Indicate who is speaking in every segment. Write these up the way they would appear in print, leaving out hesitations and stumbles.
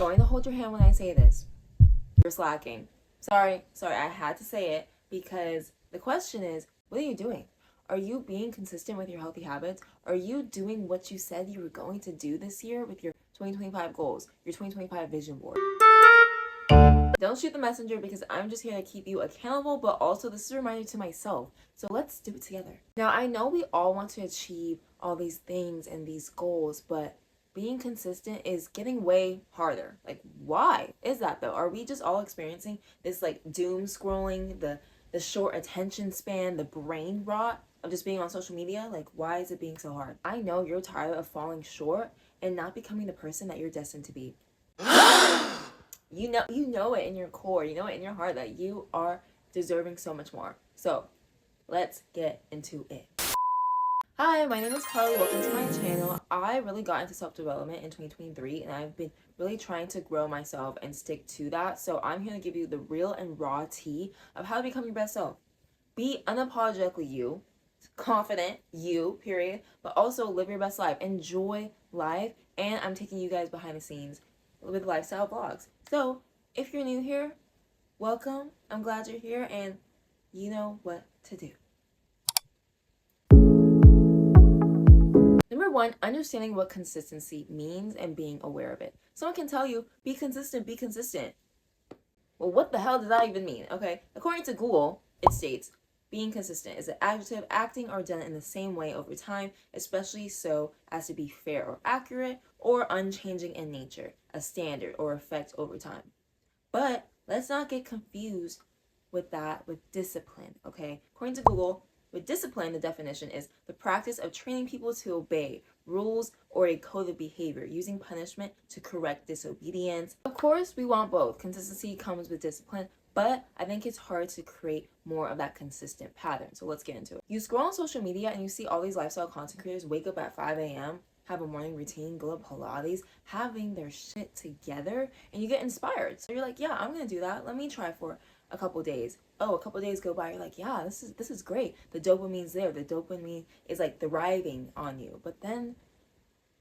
Speaker 1: going to hold your hand when I say this. You're slacking. Sorry, I had to say it because the question is, what are you doing? Are you being consistent with your healthy habits? Are you doing what you said you were going to do this year with your 2025 goals, your 2025 vision board? Don't shoot the messenger because I'm just here to keep you accountable, but also this is a reminder to myself. So let's do it together. Now, I know we all want to achieve all these things and these goals, but being consistent is getting way harder. Like, why is that though? Are we just all experiencing this like doom scrolling, the short attention span, the brain rot of just being on social media? Like, why is it being so hard? I know you're tired of falling short and not becoming the person that you're destined to be. You know it in your core, you know it in your heart that you are deserving so much more. So let's get into it. Hi, my name is Carly. Welcome to my channel. I really got into self-development in 2023 and I've been really trying to grow myself and stick to that. So I'm here to give you the real and raw tea of how to become your best self. Be unapologetically you, confident you, period, but also live your best life. Enjoy life, and I'm taking you guys behind the scenes with lifestyle vlogs. So if you're new here, welcome. I'm glad you're here and you know what to do. Number one, understanding what consistency means and being aware of it. Someone can tell you, be consistent, be consistent. Well, what the hell does that even mean? Okay, according to Google, it states, being consistent is an adjective acting or done in the same way over time, especially so as to be fair or accurate or unchanging in nature, a standard or effect over time. But let's not get confused with that with discipline, okay? According to Google, with discipline, the definition is the practice of training people to obey rules or a code of behavior, using punishment to correct disobedience. Of course, we want both. Consistency comes with discipline, but I think it's hard to create more of that consistent pattern. So let's get into it. You scroll on social media and you see all these lifestyle content creators wake up at 5 a.m., have a morning routine, go to Pilates, having their shit together, and you get inspired. So you're like, yeah, I'm gonna do that. Let me try for a couple days. Oh, a couple days go by, you're like, yeah, this is great. The dopamine's there. The dopamine is like thriving on you. But then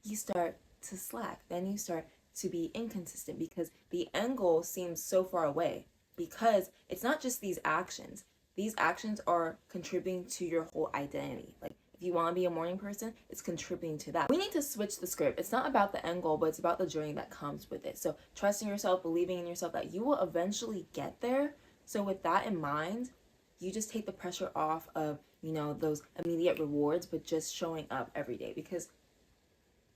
Speaker 1: you start to slack. Then you start to be inconsistent because the end goal seems so far away. Because it's not just these actions. These actions are contributing to your whole identity. Like, if you want to be a morning person, it's contributing to that. We need to switch the script. It's not about the end goal, but it's about the journey that comes with it. So trusting yourself, believing in yourself that you will eventually get there. So with that in mind, you just take the pressure off of, those immediate rewards, but just showing up every day. Because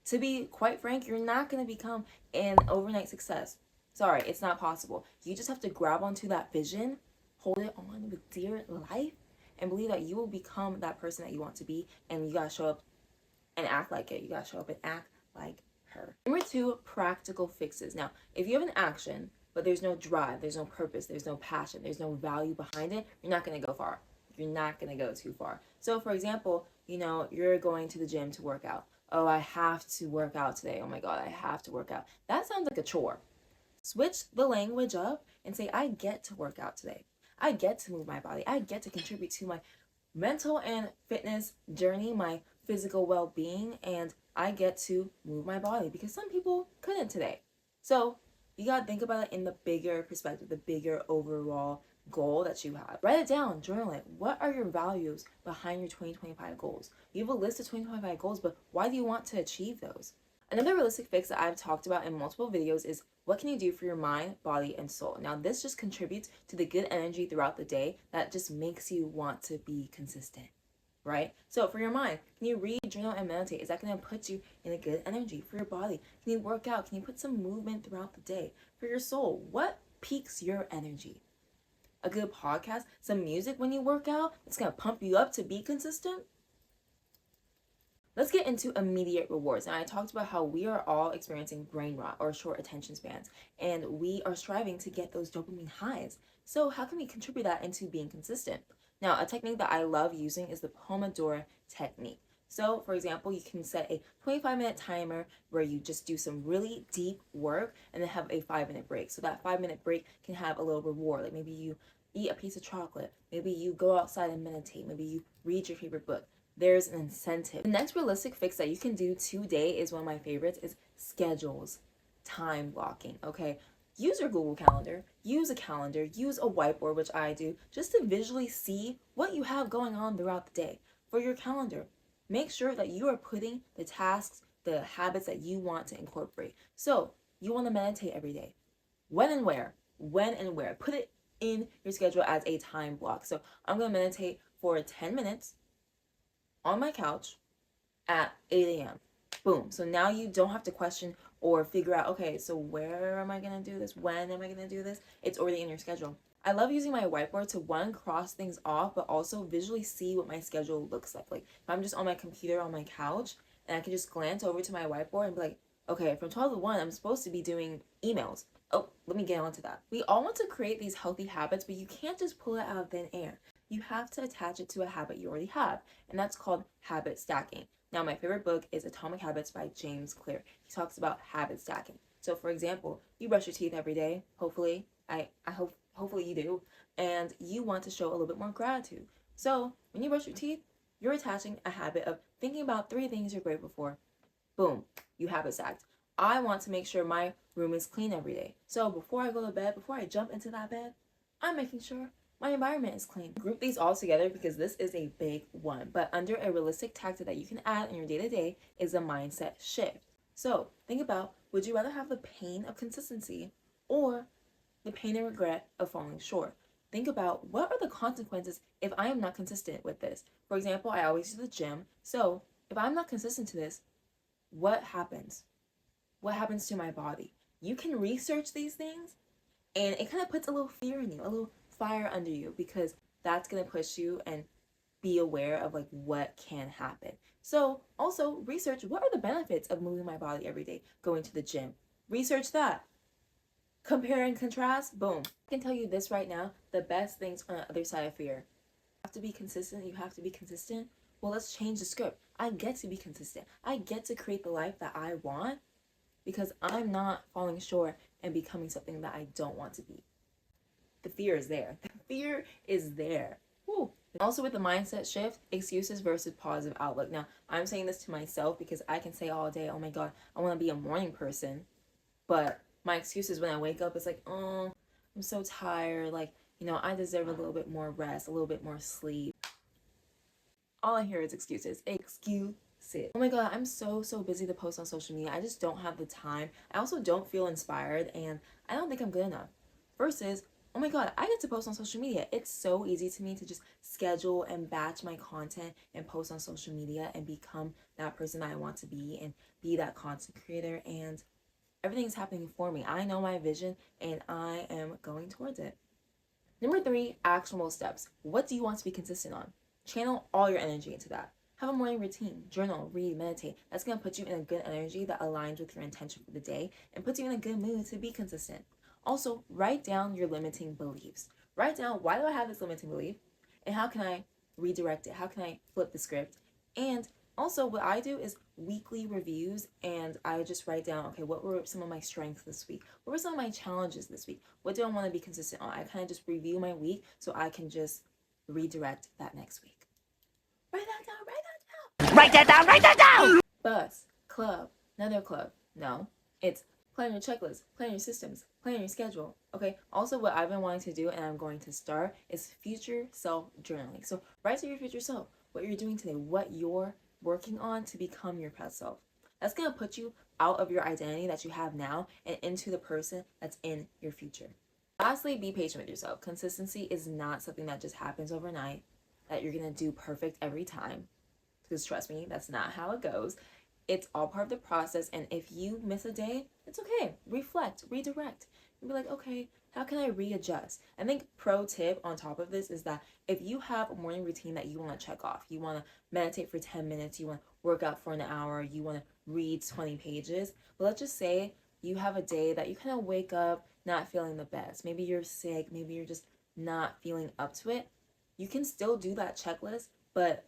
Speaker 1: to be quite frank, you're not going to become an overnight success. Sorry, it's not possible. You just have to grab onto that vision, hold it on with dear life, and believe that you will become that person that you want to be. And you gotta show up and act like it. You gotta show up and act like her. Number two, practical fixes. Now, if you have an action, but there's no drive, there's no purpose, there's no passion, there's no value behind it, you're not gonna go far. You're not gonna go too far. So for example, you're going to the gym to work out. Oh, I have to work out today. Oh my God, I have to work out. That sounds like a chore. Switch the language up and say, I get to work out today. I get to move my body. I get to contribute to my mental and fitness journey, my physical well-being, and I get to move my body because some people couldn't today. So you got to think about it in the bigger perspective, the bigger overall goal that you have. Write it down, journal it. What are your values behind your 2025 goals? You have a list of 2025 goals, but why do you want to achieve those? Another realistic fix that I've talked about in multiple videos is what can you do for your mind, body, and soul? Now, this just contributes to the good energy throughout the day that just makes you want to be consistent, right? So for your mind, can you read, journal, and meditate? Is that going to put you in a good energy? For your body, can you work out? Can you put some movement throughout the day? For your soul, what piques your energy? A good podcast, some music when you work out, it's going to pump you up to be consistent? Let's get into immediate rewards. And I talked about how we are all experiencing brain rot or short attention spans, and we are striving to get those dopamine highs. So how can we contribute that into being consistent? Now, a technique that I love using is the pomodora technique. So, for example, you can set a 25-minute timer where you just do some really deep work and then have a 5-minute break. So that 5-minute break can have a little reward. Like maybe you eat a piece of chocolate. Maybe you go outside and meditate. Maybe you read your favorite book. There's an incentive. The next realistic fix that you can do today is one of my favorites, is schedules. time blocking, okay? Use your Google Calendar, use a calendar, use a whiteboard, which I do, just to visually see what you have going on throughout the day. For your calendar, make sure that you are putting the tasks, the habits that you want to incorporate. So you want to meditate every day. When and where? When and where? Put it in your schedule as a time block. So I'm going to meditate for 10 minutes on my couch at 8 a.m. Boom. So now you don't have to question or figure out, okay, so where am I going to do this? When am I going to do this? It's already in your schedule. I love using my whiteboard to, one, cross things off, but also visually see what my schedule looks like. Like, if I'm just on my computer on my couch, and I can just glance over to my whiteboard and be like, okay, from 12 to 1, I'm supposed to be doing emails. Oh, let me get on to that. We all want to create these healthy habits, but you can't just pull it out of thin air. You have to attach it to a habit you already have, and that's called habit stacking. Now, my favorite book is Atomic Habits by James Clear. He talks about habit stacking. So, for example, you brush your teeth every day, hopefully. Hopefully you do, and you want to show a little bit more gratitude. So, when you brush your teeth, you're attaching a habit of thinking about 3 things you're grateful for. Boom, you habit stacked. I want to make sure my room is clean every day. So before I go to bed, before I jump into that bed, I'm making sure my environment is clean. Group these all together because this is a big one. But under a realistic tactic that you can add in your day-to-day is a mindset shift. So think about, would you rather have the pain of consistency or the pain and regret of falling short? Think about, what are the consequences if I am not consistent with this? For example, I always use the gym. So if I'm not consistent to this, what happens? What happens to my body? You can research these things, and it kind of puts a little fear in you, a little fire under you, because that's going to push you and be aware of like what can happen. So also research, what are the benefits of moving my body every day, going to the gym? Research that. Compare and contrast, boom. I can tell you this right now, the best things on the other side of fear. You have to be consistent, you have to be consistent. Well, let's change the script. I get to be consistent. I get to create the life that I want because I'm not falling short and becoming something that I don't want to be. The fear is there. The fear is there. Woo. Also with the mindset shift, excuses versus positive outlook. Now, I'm saying this to myself because I can say all day, oh my God, I want to be a morning person. But my excuses when I wake up is like, oh, I'm so tired. Like, I deserve a little bit more rest, a little bit more sleep. All I hear is excuses. Excuses. Oh my God, I'm so busy to post on social media. I just don't have the time. I also don't feel inspired, and I don't think I'm good enough. Versus, oh my God, I get to post on social media. It's so easy to me to just schedule and batch my content and post on social media and become that person that I want to be and be that content creator, and everything's happening for me. I know my vision and I am going towards it. Number 3, actionable steps. What do you want to be consistent on? Channel all your energy into that. Have a morning routine, journal, read, meditate. That's going to put you in a good energy that aligns with your intention for the day and puts you in a good mood to be consistent. Also, write down your limiting beliefs. Write down, why do I have this limiting belief? And how can I redirect it? How can I flip the script? And also, what I do is weekly reviews, and I just write down, okay, what were some of my strengths this week? What were some of my challenges this week? What do I want to be consistent on? I kind of just review my week so I can just redirect that next week. Write that down, write that down.
Speaker 2: Write that down, write that down!
Speaker 1: Bus, club, another club. No, it's plan your checklist, plan your systems, plan your schedule. Okay, also what I've been wanting to do and I'm going to start is future self journaling. So write to your future self what you're doing today, what you're working on to become your past self. That's going to put you out of your identity that you have now and into the person that's in your future. Lastly, be patient with yourself. Consistency is not something that just happens overnight, that you're going to do perfect every time. Because trust me, that's not how it goes. It's all part of the process, and if you miss a day, it's okay. Reflect, redirect, and be like, okay, how can I readjust? I think pro tip on top of this is that if you have a morning routine that you want to check off, you want to meditate for 10 minutes, you want to work out for an hour, you want to read 20 pages, but let's just say you have a day that you kind of wake up not feeling the best. Maybe you're sick, maybe you're just not feeling up to it. You can still do that checklist, but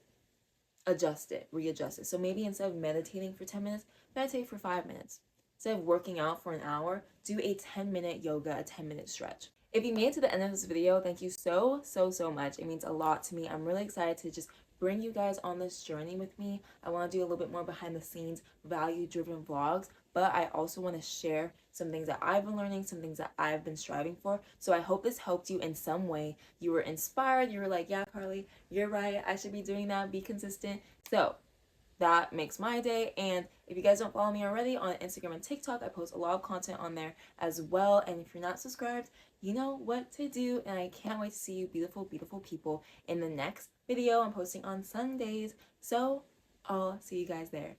Speaker 1: adjust it, readjust it. So maybe instead of meditating for 10 minutes, meditate for 5 minutes. Instead of working out for an hour, do a 10-minute yoga, a 10-minute stretch. If you made it to the end of this video, thank you so much. It means a lot to me. I'm really excited to just bring you guys on this journey with me. I want to do a little bit more behind the scenes, value-driven vlogs, but I also want to share some things that I've been learning, some things that I've been striving for. So I hope this helped you in some way. You were inspired. You were like, yeah, Carly, you're right. I should be doing that. Be consistent. So that makes my day. And if you guys don't follow me already on Instagram and TikTok, I post a lot of content on there as well. And if you're not subscribed, you know what to do. And I can't wait to see you beautiful, beautiful people in the next video I'm posting on Sundays. So I'll see you guys there.